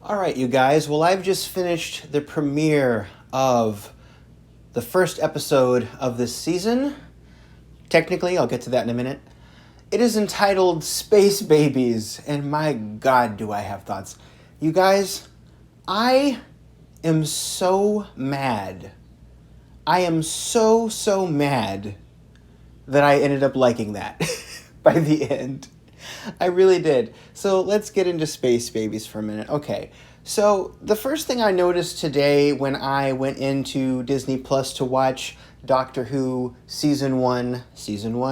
All right, you guys. Well, I've just finished the premiere of the first episode of this season. Technically, I'll get to that in a minute. It is entitled Space Babies, and my God, do I have thoughts. You guys, I am so mad. I am so mad that I ended up liking that by the end. I really did. So let's get into Space Babies for a minute. Okay, so the first thing I noticed today when I went into Disney Plus to watch Doctor Who season 1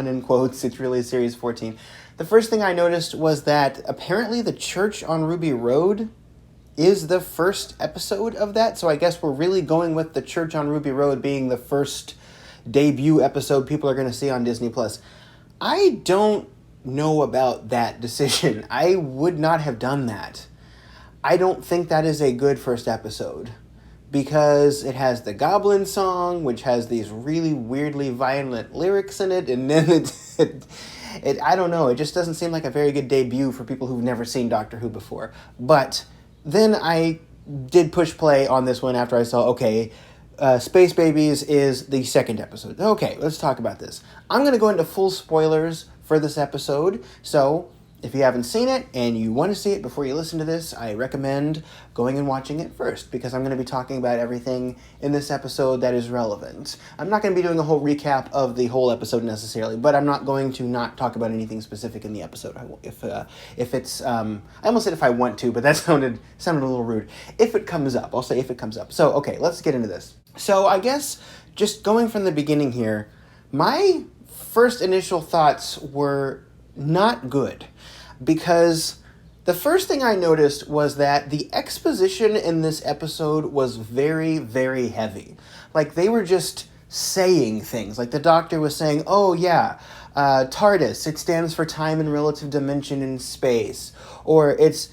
in quotes, it's really series 14. The first thing I noticed was that apparently the church on Ruby Road is the first episode of that. So I guess we're really going with the church on Ruby Road being the first debut episode people are going to see on Disney Plus. I don't know about that decision. I would not have done that. I don't think that is a good first episode because it has the Goblin song, which has these really weirdly violent lyrics in it, and then I don't know, it just doesn't seem like a very good debut for people who've never seen Doctor Who before. But then I did push play on this one after I saw, okay, Space Babies is the second episode. Okay, let's talk about this. I'm going to go into full spoilers for this episode, so if you haven't seen it and you want to see it before you listen to this, I recommend going and watching it first, because I'm going to be talking about everything in this episode that is relevant. I'm not going to be doing a whole recap of the whole episode necessarily, but I'm not going to not talk about anything specific in the episode. If it's, I almost said if I want to, but that sounded a little rude. If it comes up, I'll say if it comes up. So, okay, let's get into this. So I guess just going from the beginning here, my first initial thoughts were not good, because the first thing I noticed was that the exposition in this episode was very, very heavy. Like, they were just saying things. Like, the Doctor was saying, oh yeah, TARDIS, it stands for time and relative dimension in space. Or it's,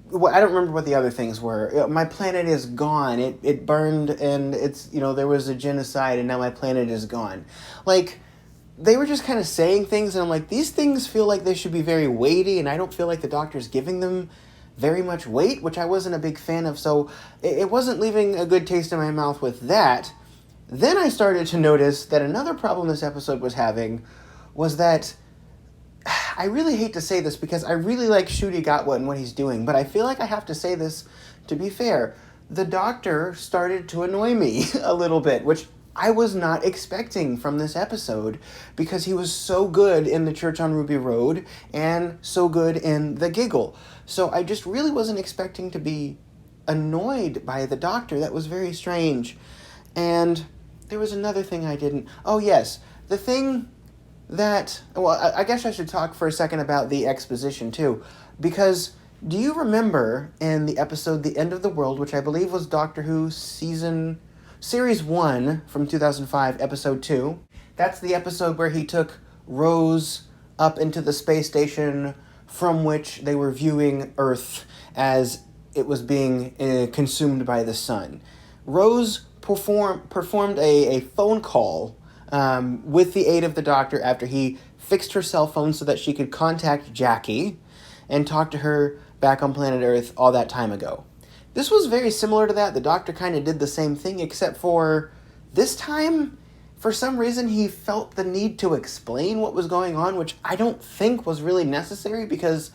I don't remember what the other things were. My planet is gone. It burned, and it's, there was a genocide, and now my planet is gone. Like, they were just kind of saying things, and I'm like, these things feel like they should be very weighty, and I don't feel like the Doctor's giving them very much weight, which I wasn't a big fan of, so it wasn't leaving a good taste in my mouth with that. Then I started to notice that another problem this episode was having was that, I really hate to say this because I really like Ncuti Gatwa and what he's doing, but I feel like I have to say this to be fair. The Doctor started to annoy me a little bit, which I was not expecting from this episode, because he was so good in the Church on Ruby Road and so good in The Giggle. So I just really wasn't expecting to be annoyed by the Doctor. That was very strange. And there was another thing I didn't... Oh, yes. The thing that... Well, I guess I should talk for a second about the exposition, too. Because do you remember in the episode The End of the World, which I believe was Doctor Who Series 1 from 2005, Episode 2. That's the episode where he took Rose up into the space station from which they were viewing Earth as it was being consumed by the sun. Rose performed a phone call with the aid of the Doctor after he fixed her cell phone so that she could contact Jackie and talk to her back on planet Earth all that time ago. This was very similar to that. The Doctor kind of did the same thing, except for this time, for some reason, he felt the need to explain what was going on, which I don't think was really necessary, because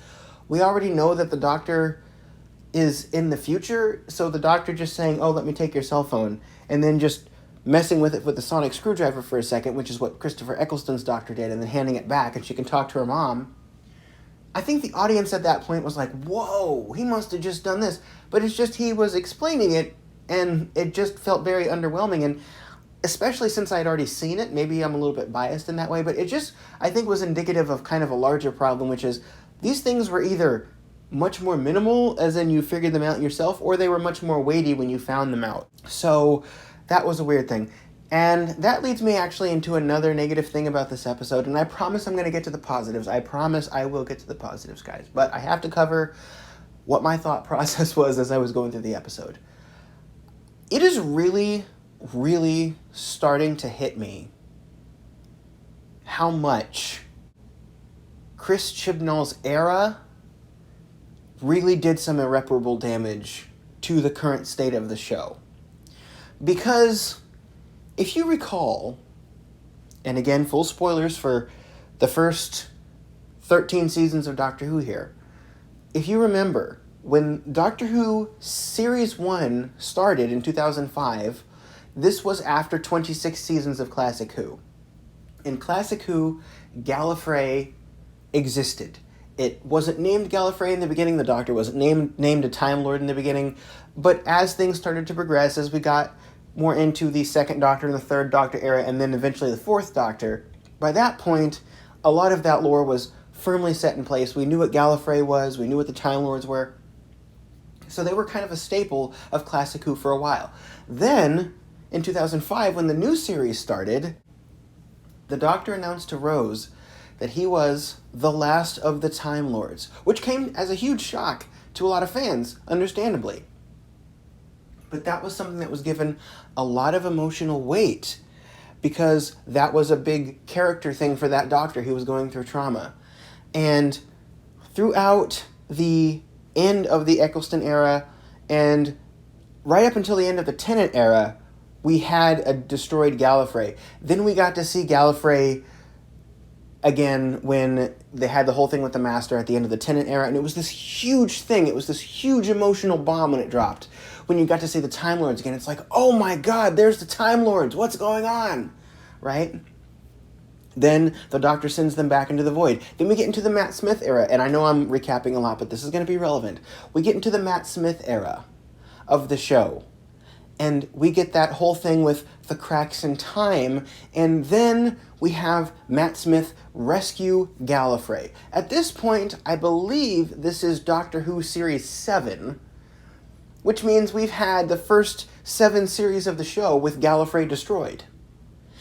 we already know that the Doctor is in the future. So the Doctor just saying, oh, let me take your cell phone, and then just messing with it with the sonic screwdriver for a second, which is what Christopher Eccleston's Doctor did, and then handing it back, and she can talk to her mom. I think the audience at that point was like, whoa, he must have just done this. But it's just he was explaining it, and it just felt very underwhelming. And especially since I'd already seen it, maybe I'm a little bit biased in that way, but it just, I think, was indicative of kind of a larger problem, which is these things were either much more minimal, as in you figured them out yourself, or they were much more weighty when you found them out. So that was a weird thing. And that leads me actually into another negative thing about this episode, and I promise I'm going to get to the positives. I promise I will get to the positives, guys. But I have to cover what my thought process was as I was going through the episode. It is really, really starting to hit me how much Chris Chibnall's era really did some irreparable damage to the current state of the show. Because, if you recall, and again, full spoilers for the first 13 seasons of Doctor Who here, if you remember, when Doctor Who Series 1 started in 2005, this was after 26 seasons of Classic Who. In Classic Who, Gallifrey existed. It wasn't named Gallifrey in the beginning, the Doctor wasn't named a Time Lord in the beginning, but as things started to progress, as we got more into the Second Doctor and the Third Doctor era, and then eventually the Fourth Doctor, by that point, a lot of that lore was firmly set in place. We knew what Gallifrey was, we knew what the Time Lords were, so they were kind of a staple of Classic Who for a while. Then, in 2005, when the new series started, the Doctor announced to Rose that he was the last of the Time Lords, which came as a huge shock to a lot of fans, understandably. But that was something that was given a lot of emotional weight, because that was a big character thing for that Doctor. He was going through trauma. And throughout the end of the Eccleston era, and right up until the end of the Tennant era, we had a destroyed Gallifrey. Then we got to see Gallifrey again when they had the whole thing with the Master at the end of the Tennant era, and it was this huge thing. It was this huge emotional bomb when it dropped. When you got to see the Time Lords again, it's like, oh my God, there's the Time Lords. What's going on? Right? Then the Doctor sends them back into the void. Then we get into the Matt Smith era, and I know I'm recapping a lot, but this is going to be relevant. We get into the Matt Smith era of the show, and we get that whole thing with the cracks in time, and then we have Matt Smith rescue Gallifrey. At this point, I believe this is Doctor Who Series 7, which means we've had the first 7 series of the show with Gallifrey destroyed.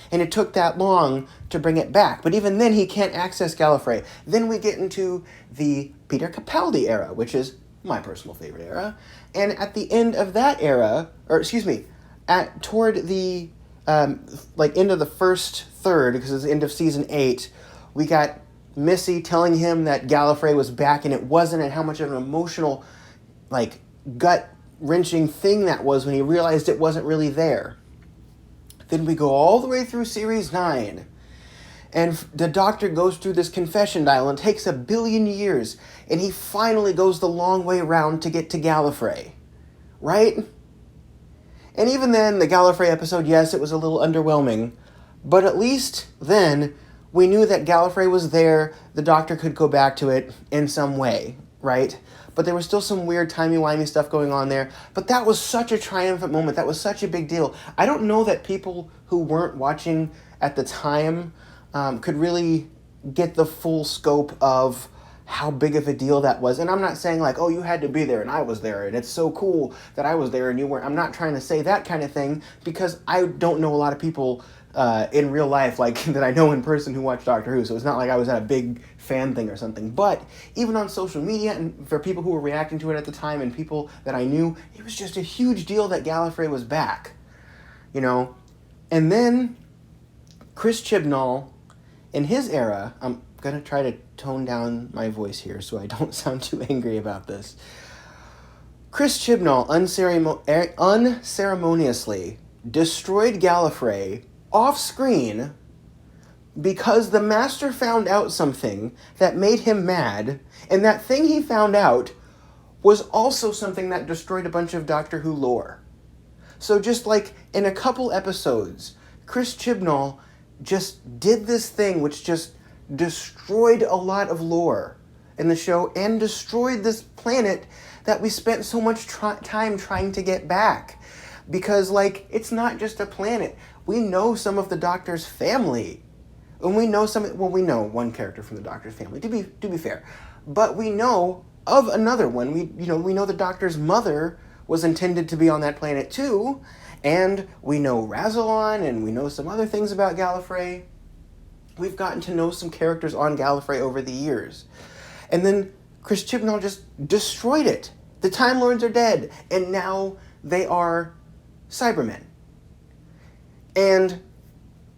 And it took that long to bring it back. But even then, he can't access Gallifrey. Then we get into the Peter Capaldi era, which is my personal favorite era. And at the end of that era, toward the end of the first third, because it's the end of season 8, we got Missy telling him that Gallifrey was back, and it wasn't, and how much of an emotional, gut-wrenching thing that was when he realized it wasn't really there. Then we go all the way through Series 9, and the Doctor goes through this confession dial, and it takes 1 billion years, and he finally goes the long way around to get to Gallifrey. Right? And even then, the Gallifrey episode, yes, it was a little underwhelming, but at least then, we knew that Gallifrey was there, the Doctor could go back to it in some way, right? But there was still some weird timey-wimey stuff going on there. But that was such a triumphant moment. That was such a big deal. I don't know that people who weren't watching at the time could really get the full scope of how big of a deal that was. And I'm not saying oh, you had to be there and I was there and it's so cool that I was there and you weren't. I'm not trying to say that kind of thing, because I don't know a lot of people in real life that I know in person who watch Doctor Who, so it's not like I was at a big fan thing or something. But even on social media, and for people who were reacting to it at the time and people that I knew, it was just a huge deal that Gallifrey was back, And then Chris Chibnall, in his era, I'm going to try to tone down my voice here so I don't sound too angry about this. Chris Chibnall unceremoniously destroyed Gallifrey off-screen because the Master found out something that made him mad, and that thing he found out was also something that destroyed a bunch of Doctor Who lore. So just in a couple episodes, Chris Chibnall just did this thing which just destroyed a lot of lore in the show and destroyed this planet that we spent so much time trying to get back. Because, it's not just a planet. We know some of the Doctor's family. And we know we know one character from the Doctor's family, to be fair. But we know of another one. We know the Doctor's mother was intended to be on that planet too. And we know Rassilon, and we know some other things about Gallifrey. We've gotten to know some characters on Gallifrey over the years. And then Chris Chibnall just destroyed it. The Time Lords are dead, and now they are Cybermen. And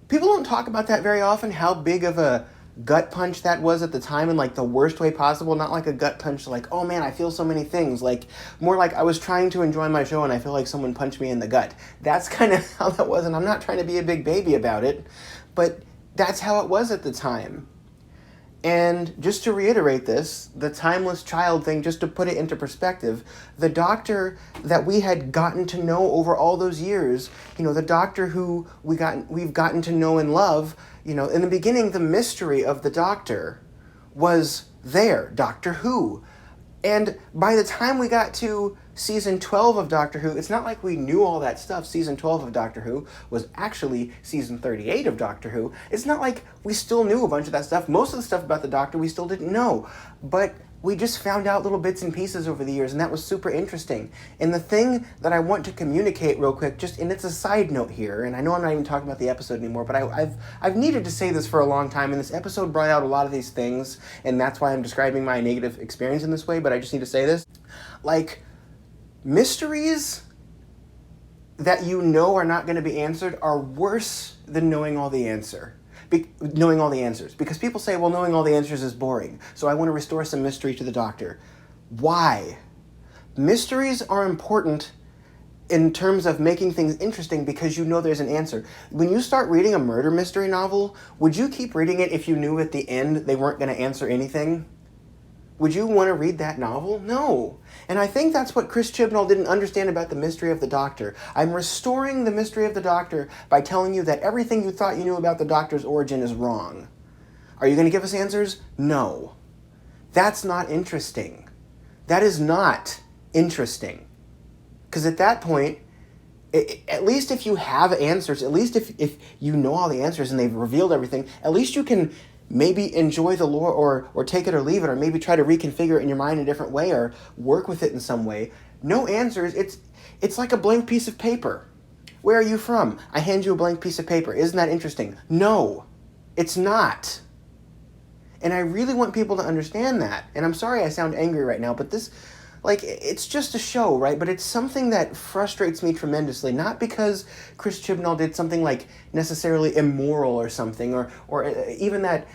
people don't talk about that very often, how big of a gut punch that was at the time in like the worst way possible. Not like a gut punch like, oh man, I feel so many things. Like more like I was trying to enjoy my show and I feel like someone punched me in the gut. That's kind of how that was, and I'm not trying to be a big baby about it, but that's how it was at the time. And just to reiterate this, the timeless child thing, just to put it into perspective, the doctor that we had gotten to know over all those years, the doctor who we've gotten to know and love, in the beginning, the mystery of the doctor was there, Doctor Who. And by the time we got to season 12 of Doctor Who, it's not like we knew all that stuff. Season 12 of Doctor Who was actually season 38 of Doctor Who. It's not like we still knew a bunch of that stuff. Most of the stuff about the Doctor we still didn't know. But we just found out little bits and pieces over the years, and that was super interesting. And the thing that I want to communicate real quick, and it's a side note here, and I know I'm not even talking about the episode anymore, but I've needed to say this for a long time, and this episode brought out a lot of these things, and that's why I'm describing my negative experience in this way, but I just need to say this. Like, mysteries that are not going to be answered are worse than knowing all the answers, because people say, well, knowing all the answers is boring, so I want to restore some mystery to the Doctor. Why? Mysteries are important in terms of making things interesting because there's an answer. When you start reading a murder mystery novel, would you keep reading it if you knew at the end they weren't going to answer anything? Would you want to read that novel? No. And I think that's what Chris Chibnall didn't understand about the mystery of the Doctor. I'm restoring the mystery of the Doctor by telling you that everything you thought you knew about the Doctor's origin is wrong. Are you going to give us answers? No. That's not interesting. That is not interesting. Because at that point, at least if you have answers, at least if you know all the answers and they've revealed everything, at least you can maybe enjoy the lore or take it or leave it, or maybe try to reconfigure it in your mind in a different way or work with it in some way. No answers. It's like a blank piece of paper. Where are you from? I hand you a blank piece of paper. Isn't that interesting? No, it's not. And I really want people to understand that. And I'm sorry I sound angry right now, but this, it's just a show, right? But it's something that frustrates me tremendously, not because Chris Chibnall did something necessarily immoral or something, or even that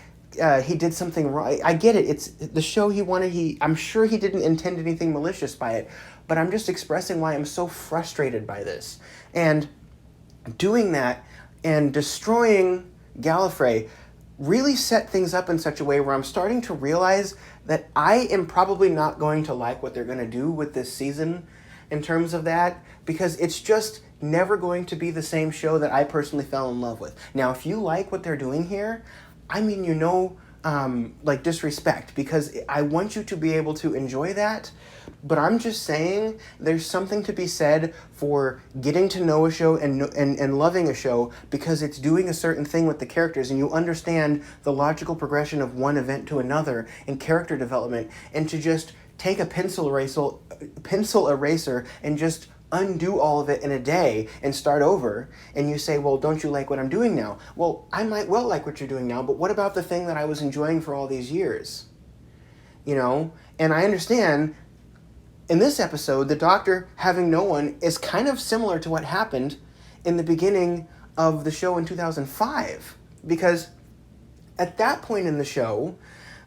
he did something wrong. I get it. It's the show he wanted. I'm sure he didn't intend anything malicious by it, but I'm just expressing why I'm so frustrated by this. And doing that and destroying Gallifrey really set things up in such a way where I'm starting to realize that I am probably not going to like what they're going to do with this season in terms of that, because it's just never going to be the same show that I personally fell in love with. Now, if you like what they're doing here, disrespect, because I want you to be able to enjoy that, but I'm just saying there's something to be said for getting to know a show and loving a show because it's doing a certain thing with the characters, and you understand the logical progression of one event to another in character development, and to just take a pencil eraser and just undo all of it in a day and start over, and you say, well, don't you like what I'm doing now? Well, I might well like what you're doing now, but what about the thing that I was enjoying for all these years? And I understand in this episode, the Doctor having no one is kind of similar to what happened in the beginning of the show in 2005, because at that point in the show,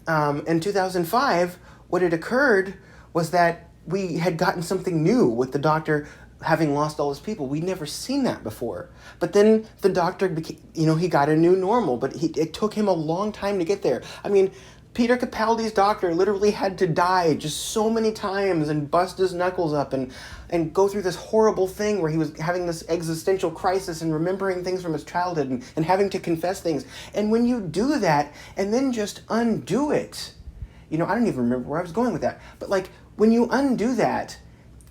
in 2005, what had occurred was that we had gotten something new with the Doctor having lost all his people. We'd never seen that before. But then the Doctor became, he got a new normal, but it took him a long time to get there. I mean, Peter Capaldi's Doctor literally had to die just so many times and bust his knuckles up and go through this horrible thing where he was having this existential crisis and remembering things from his childhood and having to confess things. And when you do that and then just undo it, I don't even remember where I was going with that, but when you undo that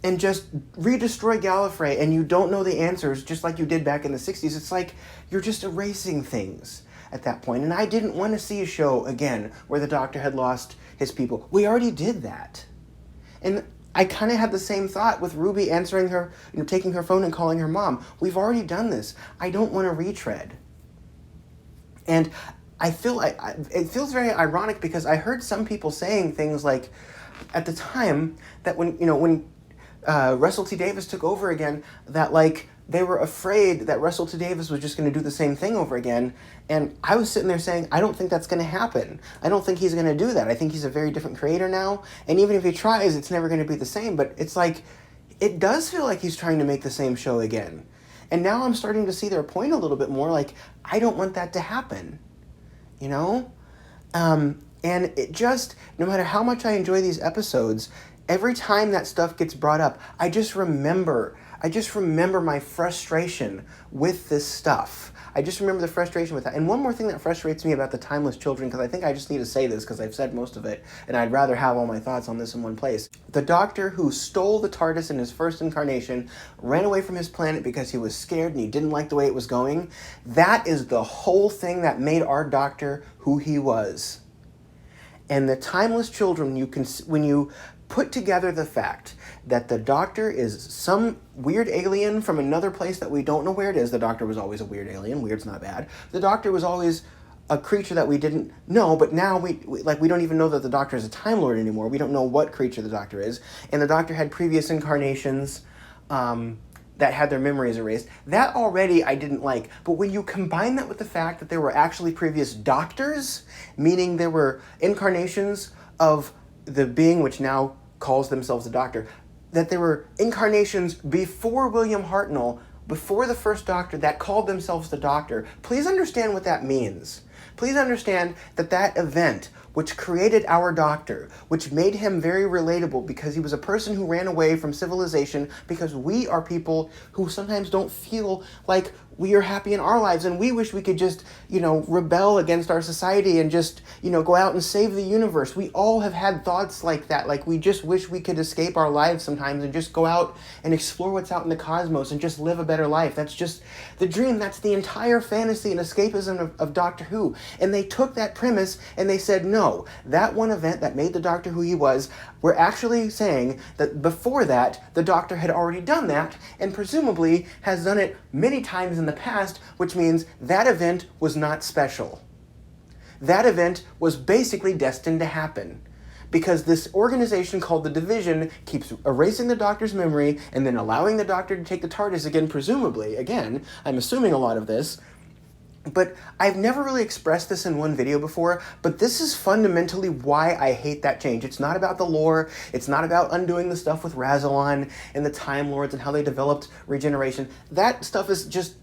and just redestroy Gallifrey and you don't know the answers just like you did back in the 60s, it's like you're just erasing things at that point. And I didn't want to see a show again where the Doctor had lost his people. We already did that. And I kind of had the same thought with Ruby answering her, taking her phone and calling her mom. We've already done this. I don't want to retread. And I feel it feels very ironic because I heard some people saying things like, at the time, that when Russell T Davies took over again, that they were afraid that Russell T Davies was just going to do the same thing over again. And I was sitting there saying, I don't think that's going to happen. I don't think he's going to do that. I think he's a very different creator now. And even if he tries, it's never going to be the same. But it's like, it does feel like he's trying to make the same show again. And now I'm starting to see their point a little bit more. Like, I don't want that to happen. You know? And it just, no matter how much I enjoy these episodes, every time that stuff gets brought up, I just remember my frustration with this stuff. I just remember the frustration with that. And one more thing that frustrates me about the Timeless Children, because I think I just need to say this because I've said most of it, and I'd rather have all my thoughts on this in one place. The Doctor who stole the TARDIS in his first incarnation, ran away from his planet because he was scared and he didn't like the way it was going, that is the whole thing that made our Doctor who he was. And the Timeless Children, when you put together the fact that the Doctor is some weird alien from another place that we don't know where it is. The Doctor was always a weird alien. Weird's not bad. The Doctor was always a creature that we didn't know, but now we don't even know that the Doctor is a Time Lord anymore. We don't know what creature the Doctor is. And the Doctor had previous incarnations that had their memories erased. That already I didn't like. But when you combine that with the fact that there were actually previous Doctors, meaning there were incarnations of the being which now calls themselves the Doctor, that there were incarnations before William Hartnell, before the first Doctor, that called themselves the Doctor. Please understand what that means. Please understand that that event, which created our Doctor, which made him very relatable because he was a person who ran away from civilization, because we are people who sometimes don't feel like we are happy in our lives, and we wish we could just, rebel against our society and just, go out and save the universe. We all have had thoughts like that, like we just wish we could escape our lives sometimes and just go out and explore what's out in the cosmos and just live a better life. That's just the dream. That's the entire fantasy and escapism of Doctor Who. And they took that premise and they said, no, that one event that made the Doctor who he was, we're actually saying that before that, the Doctor had already done that, and presumably has done it many times in the past, which means that event was not special. That event was basically destined to happen. Because this organization called the Division keeps erasing the Doctor's memory and then allowing the Doctor to take the TARDIS again, presumably. Again, I'm assuming a lot of this. But I've never really expressed this in one video before, but this is fundamentally why I hate that change. It's not about the lore, it's not about undoing the stuff with Rassilon and the Time Lords and how they developed regeneration. That stuff is just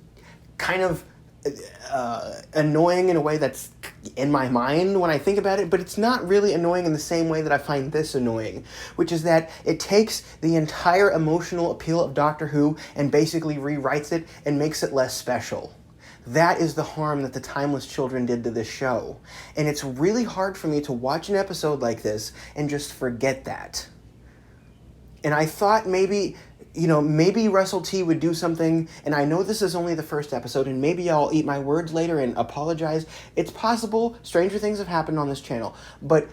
kind of annoying in a way that's in my mind when I think about it, but it's not really annoying in the same way that I find this annoying, which is that it takes the entire emotional appeal of Doctor Who and basically rewrites it and makes it less special. That is the harm that the Timeless Children did to this show. And it's really hard for me to watch an episode like this and just forget that. And I thought maybe Russell T would do something, and I know this is only the first episode, and maybe I'll eat my words later and apologize. It's possible stranger things have happened on this channel. But,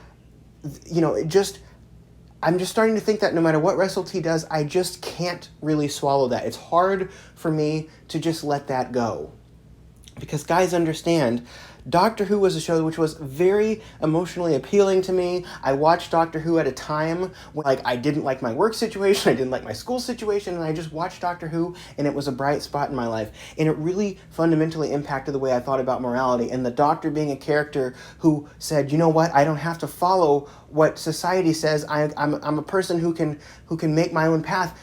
I'm just starting to think that no matter what Russell T does, I just can't really swallow that. It's hard for me to just let that go. Because guys, understand, Doctor Who was a show which was very emotionally appealing to me. I watched Doctor Who at a time when I didn't like my work situation, I didn't like my school situation, and I just watched Doctor Who, and it was a bright spot in my life. And it really fundamentally impacted the way I thought about morality. And the Doctor being a character who said, you know what, I don't have to follow what society says. I'm a person who can make my own path.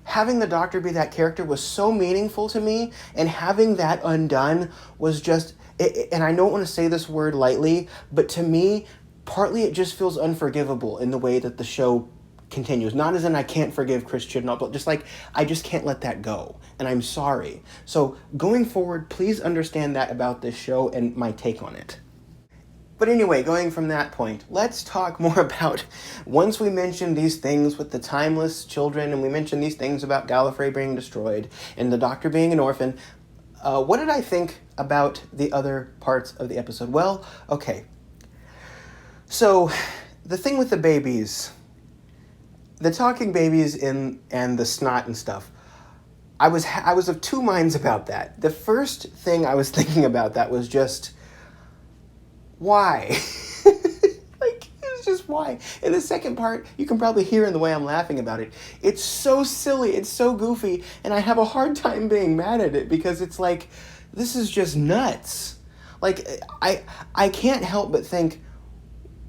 Having the Doctor be that character was so meaningful to me, and having that undone was just, and I don't want to say this word lightly, but to me, partly it just feels unforgivable in the way that the show continues. Not as in I can't forgive Chris Chibnall, but just I just can't let that go, and I'm sorry. So going forward, please understand that about this show and my take on it. But anyway, going from that point, let's talk more about, once we mentioned these things with the Timeless Children, and we mentioned these things about Gallifrey being destroyed, and the Doctor being an orphan, what did I think about the other parts of the episode? Well, okay. So, the thing with the babies, the talking babies and the snot and stuff, I was of two minds about that. The first thing I was thinking about that was just, why? It's just just why. And the second part, you can probably hear in the way I'm laughing about it. It's so silly, it's so goofy, and I have a hard time being mad at it because it's like, this is just nuts. Like, I can't help but think,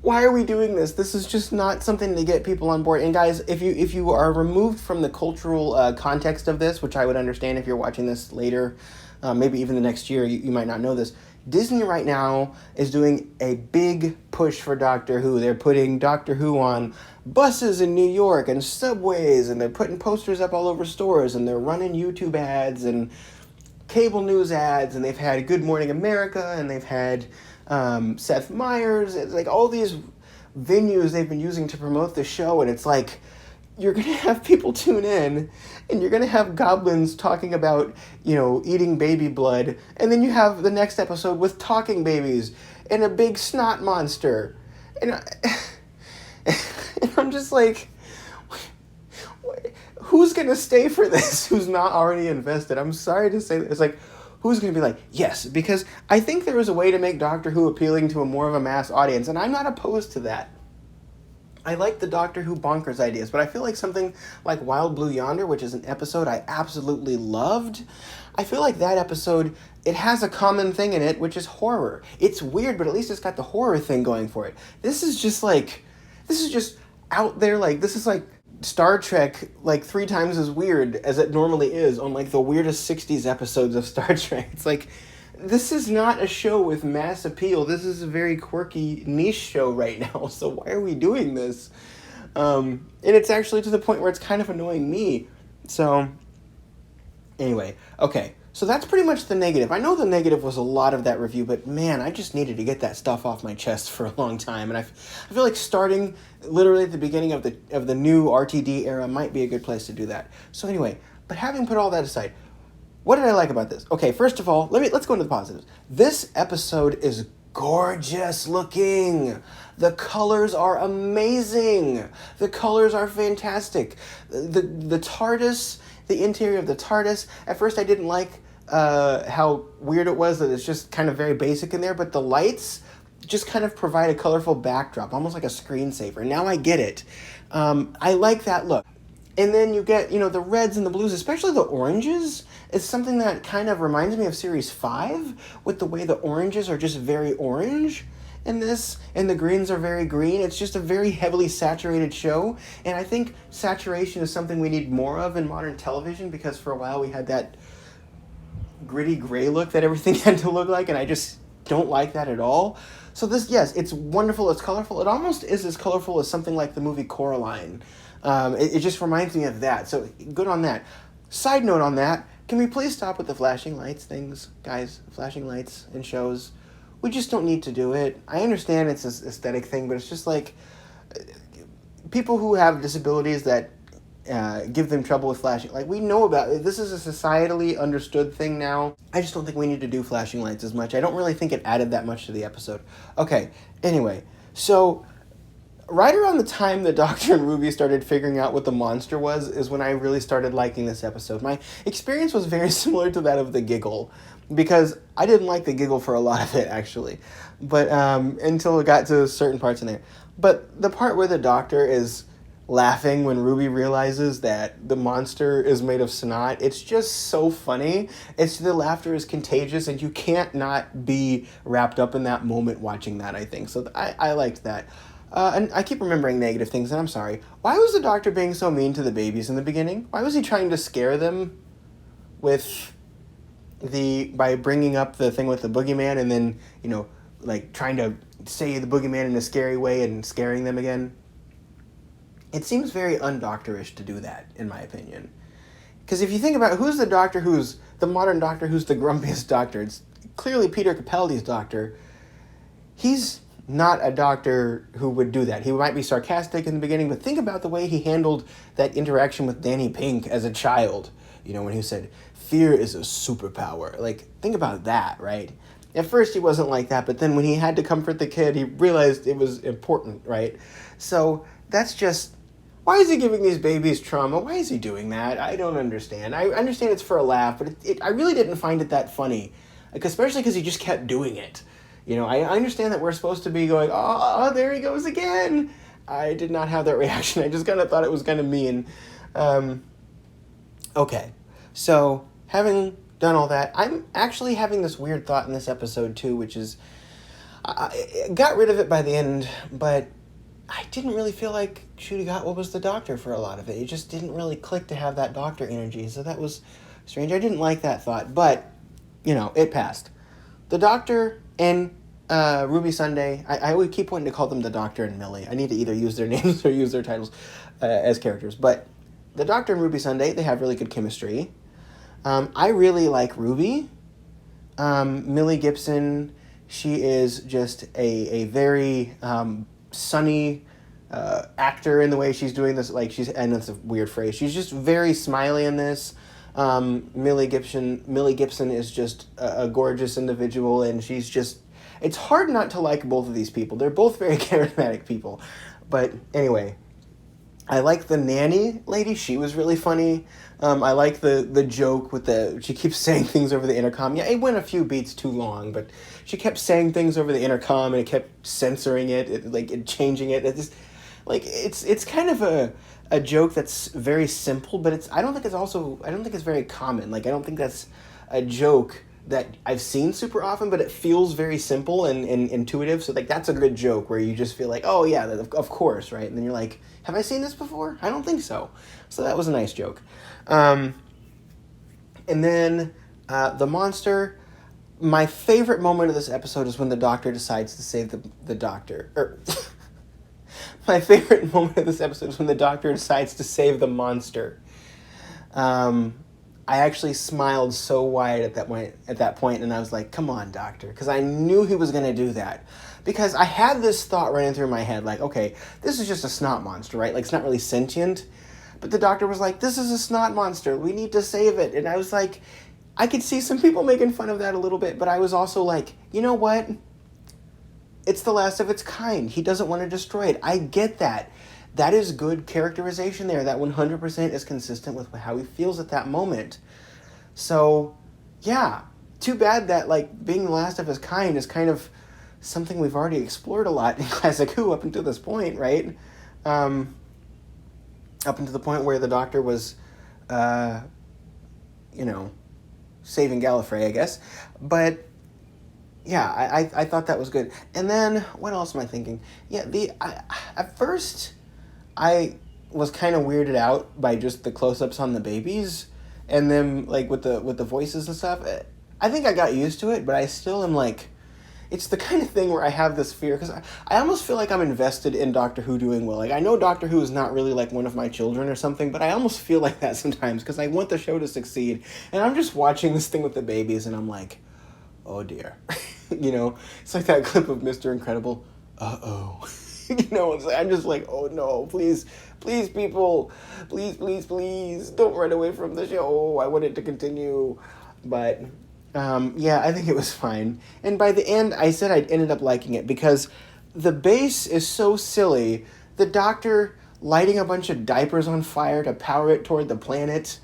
why are we doing this? This is just not something to get people on board. And guys, if you are removed from the cultural context of this, which I would understand if you're watching this later, maybe even the next year, you might not know this. Disney right now is doing a big push for Doctor Who. They're putting Doctor Who on buses in New York and subways, and they're putting posters up all over stores, and they're running YouTube ads and cable news ads, and they've had Good Morning America, and they've had Seth Meyers. It's like all these venues they've been using to promote the show, and it's like, you're going to have people tune in, and you're going to have goblins talking about, eating baby blood, and then you have the next episode with talking babies and a big snot monster. And I'm just like, who's going to stay for this who's not already invested? I'm sorry to say that. It's like, who's going to be like, yes, because I think there is a way to make Doctor Who appealing to a more of a mass audience, and I'm not opposed to that. I like the Doctor Who bonkers ideas, but I feel like something like Wild Blue Yonder, which is an episode I absolutely loved, I feel like that episode, it has a common thing in it, which is horror. It's weird, but at least it's got the horror thing going for it. This is just out there, like, this is like Star Trek, like 3 times as weird as it normally is on like the weirdest 60s episodes of Star Trek. It's like, this is not a show with mass appeal. This is a very quirky niche show right now. So why are we doing this? And it's actually to the point where it's kind of annoying me. So anyway, okay. So that's pretty much the negative. I know the negative was a lot of that review, but man, I just needed to get that stuff off my chest for a long time. And I feel like starting literally at the beginning of the new RTD era might be a good place to do that. So anyway, but having put all that aside, what did I like about this? Okay, first of all, let's go into the positives. This episode is gorgeous looking. The colors are amazing. The colors are fantastic. The TARDIS, the interior of the TARDIS, at first I didn't like how weird it was that it's just kind of very basic in there, but the lights just kind of provide a colorful backdrop, almost like a screensaver. Now I get it. I like that look. And then you get, the reds and the blues, especially the oranges, is something that kind of reminds me of Series 5, with the way the oranges are just very orange in this, and the greens are very green. It's just a very heavily saturated show, and I think saturation is something we need more of in modern television, because for a while we had that gritty gray look that everything had to look like, and I just don't like that at all. So this, yes, it's wonderful, it's colorful. It almost is as colorful as something like the movie Coraline. It just reminds me of that, so good on that. Side note on that, can we please stop with the flashing lights things, guys? Flashing lights in shows. We just don't need to do it. I understand it's an aesthetic thing, but it's just like, people who have disabilities that give them trouble with flashing, like, we know about it. This is a societally understood thing now. I just don't think we need to do flashing lights as much. I don't really think it added that much to the episode. Okay, anyway, so right around the time the Doctor and Ruby started figuring out what the monster was is when I really started liking this episode. My experience was very similar to that of the Giggle, because I didn't like the Giggle for a lot of it, actually, but until it got to certain parts in there. But the part where the Doctor is laughing when Ruby realizes that the monster is made of snot, it's just so funny. The laughter is contagious, and you can't not be wrapped up in that moment watching that, I think. So I liked that. And I keep remembering negative things, and I'm sorry. Why was the Doctor being so mean to the babies in the beginning? Why was he trying to scare them by bringing up the thing with the boogeyman, and then, like trying to say the boogeyman in a scary way and scaring them again? It seems very undoctorish to do that, in my opinion. Because if you think about it, who's the Doctor who's the modern Doctor who's the grumpiest Doctor? It's clearly Peter Capaldi's Doctor. He's not a Doctor who would do that. He might be sarcastic in the beginning, but think about the way he handled that interaction with Danny Pink as a child. When he said, "Fear is a superpower." Like, think about that, right? At first he wasn't like that, but then when he had to comfort the kid, he realized it was important, right? So that's just, why is he giving these babies trauma? Why is he doing that? I don't understand. I understand it's for a laugh, but I really didn't find it that funny, especially because he just kept doing it. I understand that we're supposed to be going, oh, there he goes again. I did not have that reaction. I just kind of thought it was kind of mean. Okay, so having done all that, I'm actually having this weird thought in this episode too, which is, I got rid of it by the end, but I didn't really feel like Ncuti Gatwa was the Doctor for a lot of it. It just didn't really click to have that Doctor energy, so that was strange. I didn't like that thought, but, it passed. The Doctor and Ruby Sunday, I would keep wanting to call them the Doctor and Millie. I need to either use their names or use their titles as characters, but the Doctor and Ruby Sunday, they have really good chemistry. I really like Ruby. Millie Gibson, she is just a very sunny actor in the way she's doing this. Like, and it's a weird phrase. She's just very smiley in this. Millie Gibson is just a gorgeous individual, and she's just. It's hard not to like both of these people. They're both very charismatic people, but anyway. I like the nanny lady. She was really funny. I like the joke with she keeps saying things over the intercom. Yeah, it went a few beats too long, but she kept saying things over the intercom and it kept censoring it, changing it. It's kind of a joke that's very simple, but I don't think it's very common. Like, I don't think that's a joke that I've seen super often, but it feels very simple and intuitive. So, like, that's a good joke where you just feel like, oh yeah, of course, right? And then you're like, have I seen this before? I don't think so. So that was a nice joke. And then the monster. My favorite moment of this episode is when the Doctor decides to save the Doctor. My favorite moment of this episode is when the Doctor decides to save the monster. I actually smiled so wide at that point, and I was like, come on, Doctor, because I knew he was going to do that. Because I had this thought running through my head, like, okay, this is just a snot monster, right? Like, it's not really sentient. But the Doctor was like, this is a snot monster. We need to save it. And I was like, I could see some people making fun of that a little bit, but I was also like, you know what? It's the last of its kind. He doesn't want to destroy it. I get that. That is good characterization there. That 100% is consistent with how he feels at that moment. So, yeah. Too bad that, like, being the last of his kind is kind of something we've already explored a lot in Classic Who up until this point, right? Up until the point where the Doctor was, saving Gallifrey, I guess. But, yeah, I thought that was good. And then, what else am I thinking? Yeah, at first, I was kind of weirded out by just the close-ups on the babies, and then, like, with the voices and stuff. I think I got used to it, but I still am, like, it's the kind of thing where I have this fear, because I almost feel like I'm invested in Doctor Who doing well. Like, I know Doctor Who is not really, like, one of my children or something, but I almost feel like that sometimes, because I want the show to succeed, and I'm just watching this thing with the babies, and I'm like, oh dear. It's like that clip of Mr. Incredible, uh-oh. I'm just like, oh no, please, people, please, don't run away from the show. I want it to continue. But, I think it was fine. And by the end, I said I ended up liking it because the base is so silly. The Doctor lighting a bunch of diapers on fire to power it toward the planet.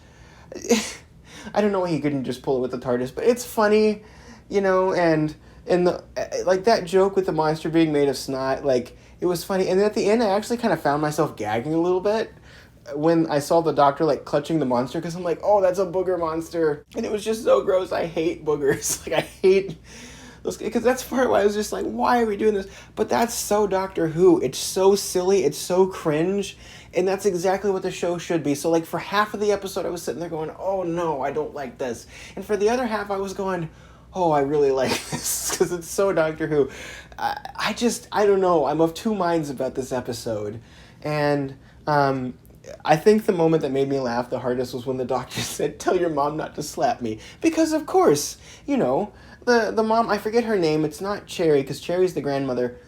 I don't know why he couldn't just pull it with the TARDIS, but it's funny, and that joke with the monster being made of snot, like, it was funny. And then at the end, I actually kind of found myself gagging a little bit when I saw the Doctor, like, clutching the monster, because I'm like, oh, that's a booger monster. And it was just so gross. I hate boogers. Like, I hate those, because that's part why I was just like, why are we doing this? But that's so Doctor Who. It's so silly. It's so cringe. And that's exactly what the show should be. So, like, for half of the episode, I was sitting there going, oh, no, I don't like this. And for the other half, I was going, oh, I really like this, because it's so Doctor Who. I don't know. I'm of two minds about this episode. And I think the moment that made me laugh the hardest was when the Doctor said, tell your mom not to slap me. Because, of course, the mom, I forget her name. It's not Cherry, because Cherry's the grandmother.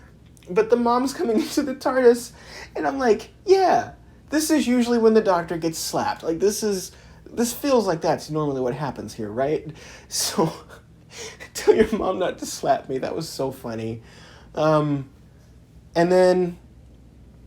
But the mom's coming into the TARDIS, and I'm like, yeah, this is usually when the Doctor gets slapped. Like, this feels like that's normally what happens here, right? So, tell your mom not to slap me. That was so funny. And then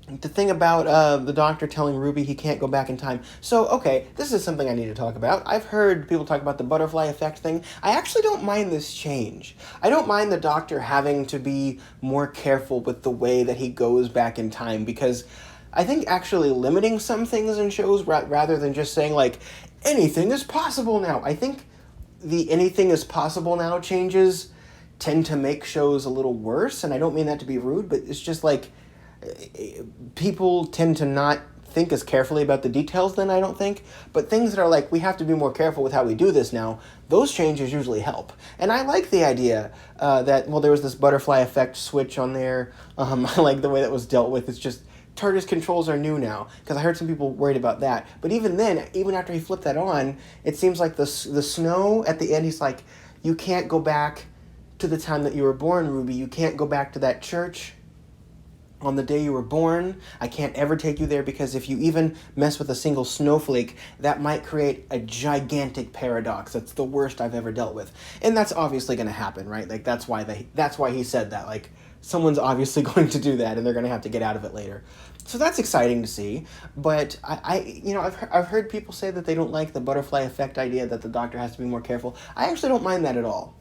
the thing about the Doctor telling Ruby he can't go back in time. So, okay, this is something I need to talk about. I've heard people talk about the butterfly effect thing. I actually don't mind this change. I don't mind the Doctor having to be more careful with the way that he goes back in time, because I think actually limiting some things in shows rather than just saying, like, anything is possible now. I think the anything is possible now changes tend to make shows a little worse, and I don't mean that to be rude, but it's just like people tend to not think as carefully about the details then, I don't think. But things that are like, we have to be more careful with how we do this now, those changes usually help. And I like the idea that, well, there was this butterfly effect switch on there. I like the way that was dealt with. It's just TARDIS controls are new now, because I heard some people worried about that. But even then, even after he flipped that on, it seems like the snow at the end, he's like, you can't go back to the time that you were born, Ruby. You can't go back to that church on the day you were born. I can't ever take you there, because if you even mess with a single snowflake, that might create a gigantic paradox. That's the worst I've ever dealt with. And that's obviously going to happen, right? Like, that's why he said that. Like, someone's obviously going to do that, and they're going to have to get out of it later. So that's exciting to see. But I've heard people say that they don't like the butterfly effect idea, that the Doctor has to be more careful. I actually don't mind that at all.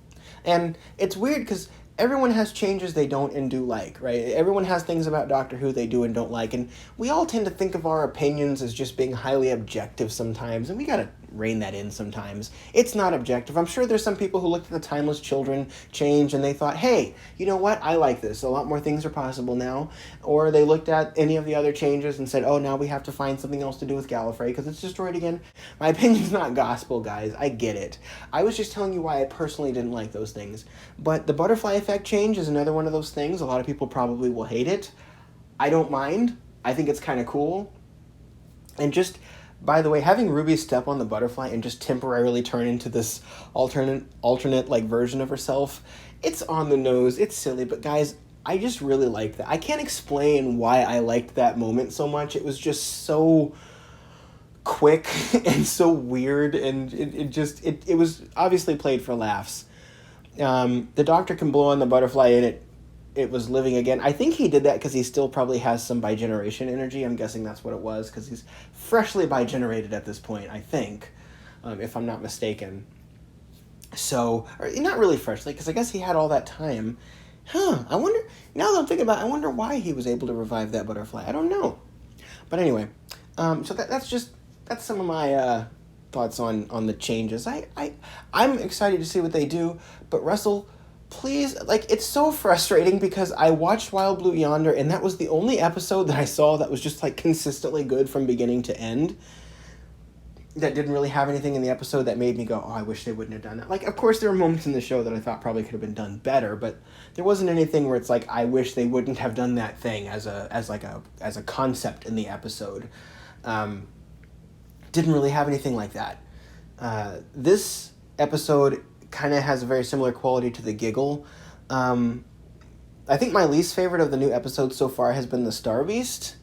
And it's weird because everyone has changes they don't and do like, right? Everyone has things about Doctor Who they do and don't like, and we all tend to think of our opinions as just being highly objective sometimes, and we gotta rein that in sometimes. It's not objective. I'm sure there's some people who looked at the Timeless Children change and they thought, hey, you know what? I like this. A lot more things are possible now. Or they looked at any of the other changes and said, oh, now we have to find something else to do with Gallifrey because it's destroyed again. My opinion's not gospel, guys. I get it. I was just telling you why I personally didn't like those things. But the butterfly effect change is another one of those things. A lot of people probably will hate it. I don't mind. I think it's kind of cool. And just, by the way, having Ruby step on the butterfly and just temporarily turn into this alternate like version of herself, it's on the nose, it's silly, but guys, I just really liked that. I can't explain why I liked that moment so much. It was just so quick and so weird, and it was obviously played for laughs. The Doctor can blow on the butterfly and it was living again. I think he did that because he still probably has some bigeneration energy. I'm guessing that's what it was, because he's freshly bigenerated at this point, I think, if I'm not mistaken. So, or not really freshly, because I guess he had all that time. I wonder, now that I'm thinking about it, I wonder why he was able to revive that butterfly. I don't know. But anyway, so that's some of my thoughts on the changes. I'm excited to see what they do, but Russell, please, like, it's so frustrating because I watched Wild Blue Yonder, and that was the only episode that I saw that was just, like, consistently good from beginning to end. That didn't really have anything in the episode that made me go, oh, I wish they wouldn't have done that. Like, of course, there were moments in the show that I thought probably could have been done better, but there wasn't anything where it's like, I wish they wouldn't have done that thing as a concept in the episode. Didn't really have anything like that. This episode kind of has a very similar quality to The Giggle. I think my least favorite of the new episodes so far has been the Star Beast.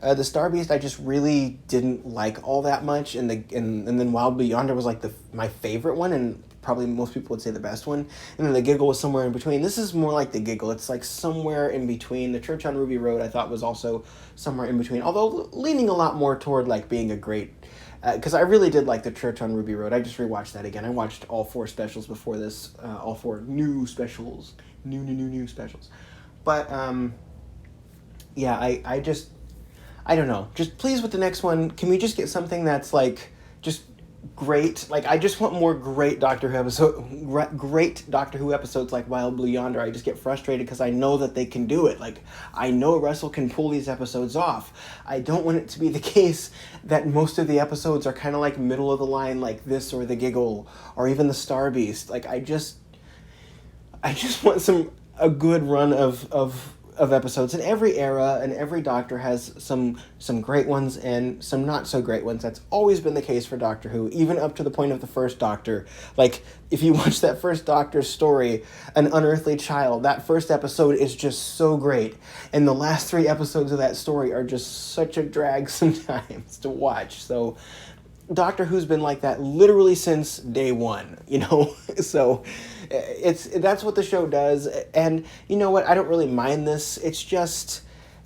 The Star Beast I just really didn't like all that much, and then Wild Blue Yonder was like my favorite one, and probably most people would say the best one. And then The Giggle was somewhere in between. This is more like The Giggle. It's like somewhere in between. The Church on Ruby Road I thought was also somewhere in between, although leaning a lot more toward like being a great. Because I really did like The Church on Ruby Road. I just rewatched that again. I watched all 4 specials before this, all 4 new specials, new specials. But yeah, I don't know. Just please with the next one, can we just get something that's like just great? Like, I just want more great Doctor Who episodes like Wild Blue Yonder. I just get frustrated because I know that they can do it. Like, I know Russell can pull these episodes off. I don't want it to be the case that most of the episodes are kind of like middle of the line, like this or The Giggle or even the Star Beast. Like, I just want a good run of episodes. In every era and every Doctor has some great ones and some not so great ones. That's always been the case for Doctor Who, even up to the point of the first Doctor. Like, if you watch that first Doctor's story, An Unearthly Child, that first episode is just so great, and the last 3 episodes of that story are just such a drag sometimes to watch. So Doctor Who's been like that literally since day one, so that's what the show does. And you know what, I don't really mind this. It's just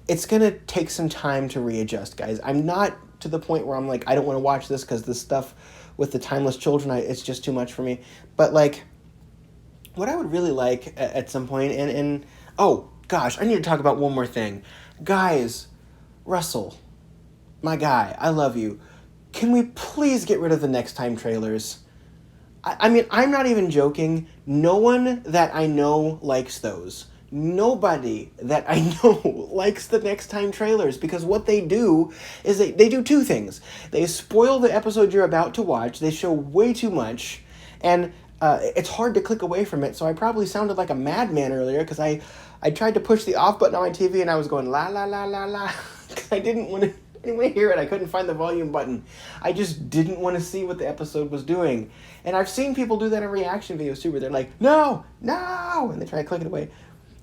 it's going to take some time to readjust, guys. I'm not to the point where I'm like, I don't want to watch this because this stuff with the Timeless Children, it's just too much for me. But, like, what I would really like at some point, and oh, gosh, I need to talk about one more thing. Guys, Russell, my guy, I love you. Can we please get rid of the Next Time trailers? I mean, I'm not even joking. No one that I know likes those. Nobody that I know likes the Next Time trailers, because what they do is they do two things. They spoil the episode you're about to watch, they show way too much, and it's hard to click away from it, so I probably sounded like a madman earlier because I tried to push the off button on my TV and I was going la la la la la because I didn't want to anyway hear it. I couldn't find the volume button. I just didn't want to see what the episode was doing. And I've seen people do that in reaction videos too, where they're like, no, no, and they try to click it away.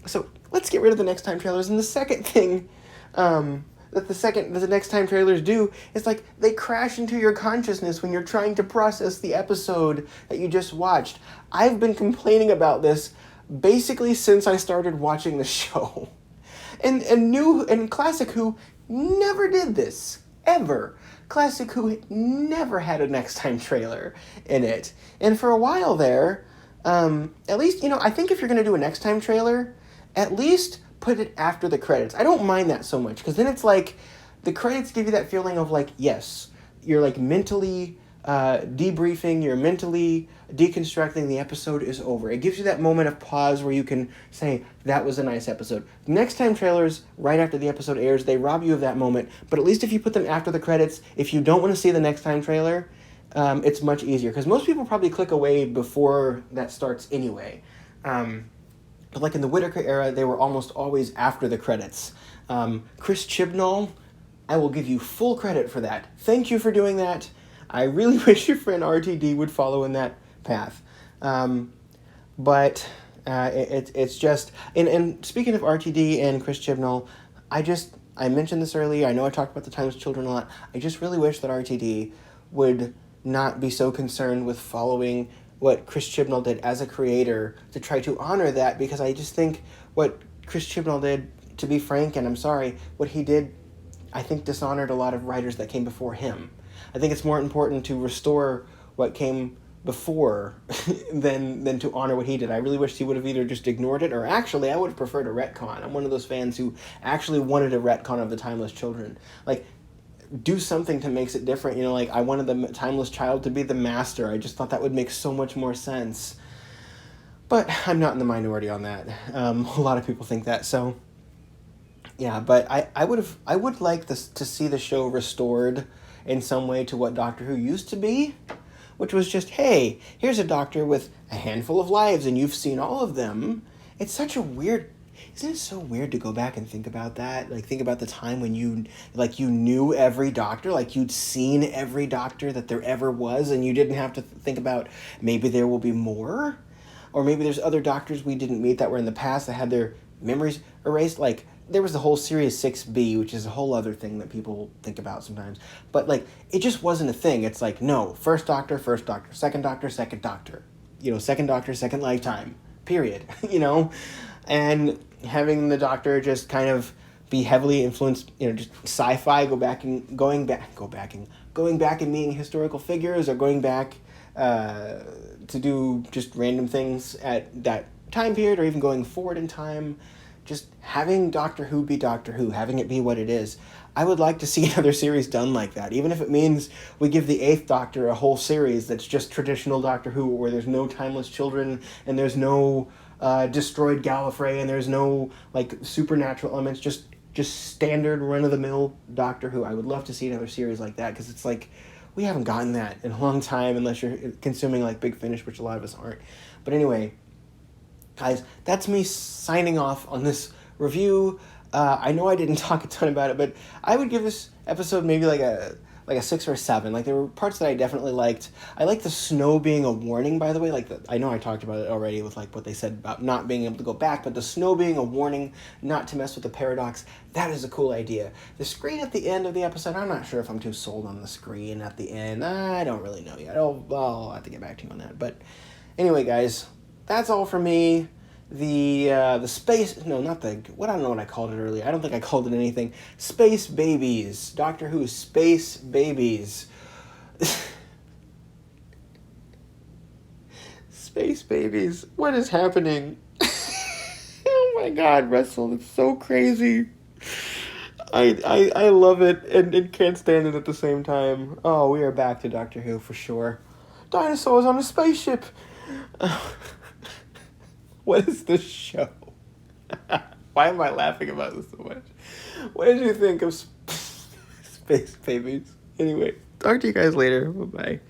So let's get rid of the Next Time trailers. And the second thing that the Next Time trailers do is, like, they crash into your consciousness when you're trying to process the episode that you just watched. I've been complaining about this basically since I started watching the show. And Classic Who never did this, ever. Classic Who never had a Next Time trailer in it. And for a while there, at least, I think if you're going to do a Next Time trailer, at least put it after the credits. I don't mind that so much, because then it's like, the credits give you that feeling of, like, yes, you're, like, mentally debriefing, you're mentally deconstructing, the episode is over. It gives you that moment of pause where you can say, that was a nice episode. Next Time trailers, right after the episode airs, they rob you of that moment, but at least if you put them after the credits, if you don't want to see the Next Time trailer, it's much easier, because most people probably click away before that starts anyway. But like in the Whittaker era, they were almost always after the credits. Chris Chibnall, I will give you full credit for that. Thank you for doing that. I really wish your friend RTD would follow in that path. But it's just... And speaking of RTD and Chris Chibnall, I mentioned this earlier. I know I talked about the Timeless Children a lot. I just really wish that RTD would not be so concerned with following what Chris Chibnall did as a creator to try to honor that, because I just think what Chris Chibnall did, to be frank, and I'm sorry, what he did, I think, dishonored a lot of writers that came before him. I think it's more important to restore what came before than to honor what he did. I really wish he would have either just ignored it, or actually, I would have preferred a retcon. I'm one of those fans who actually wanted a retcon of the Timeless Children. Like, do something to makes it different. Like, I wanted the Timeless Child to be the master. I just thought that would make so much more sense. But I'm not in the minority on that. A lot of people think that. So, yeah. But I would like this to see the show restored in some way to what Doctor Who used to be, which was just, hey, here's a doctor with a handful of lives, and you've seen all of them. It's such a weird... Isn't it so weird to go back and think about that? Like, think about the time when you knew every doctor, like you'd seen every doctor that there ever was, and you didn't have to think about maybe there will be more, or maybe there's other doctors we didn't meet that were in the past that had their memories erased. Like, there was the whole Series 6B, which is a whole other thing that people think about sometimes. But, like, it just wasn't a thing. It's like, no, first doctor, second doctor, second doctor. Second doctor, second lifetime, period, And having the Doctor just kind of be heavily influenced, just sci-fi, going back and meeting historical figures, or going back to do just random things at that time period, or even going forward in time. Just having Doctor Who be Doctor Who, having it be what it is. I would like to see another series done like that, even if it means we give the 8th Doctor a whole series that's just traditional Doctor Who, where there's no Timeless Children, and there's no destroyed Gallifrey, and there's no, like, supernatural elements, just standard run-of-the-mill Doctor Who. I would love to see another series like that, because it's like, we haven't gotten that in a long time, unless you're consuming, like, Big Finish, which a lot of us aren't. But anyway, guys, that's me signing off on this review. I know I didn't talk a ton about it, but I would give this episode maybe like a 6 or a 7. Like, there were parts that I definitely liked. I like the snow being a warning, by the way. Like, I know I talked about it already with, like, what they said about not being able to go back, but the snow being a warning not to mess with the paradox, that is a cool idea. The screen at the end of the episode, I'm not sure if I'm too sold on the screen at the end. I don't really know yet. I'll have to get back to you on that. But anyway, guys, that's all for me. the space, no, not the, what, I don't know what I called it earlier. I don't think I called it anything. Space babies. Doctor Who space babies. Space babies. What is happening? Oh my god, Russell, it's so crazy. I love it and can't stand it at the same time. Oh, we are back to Doctor Who for sure. Dinosaurs on a spaceship. What is this show? Why am I laughing about this so much? What did you think of Space Babies? Anyway, talk to you guys later. Bye-bye.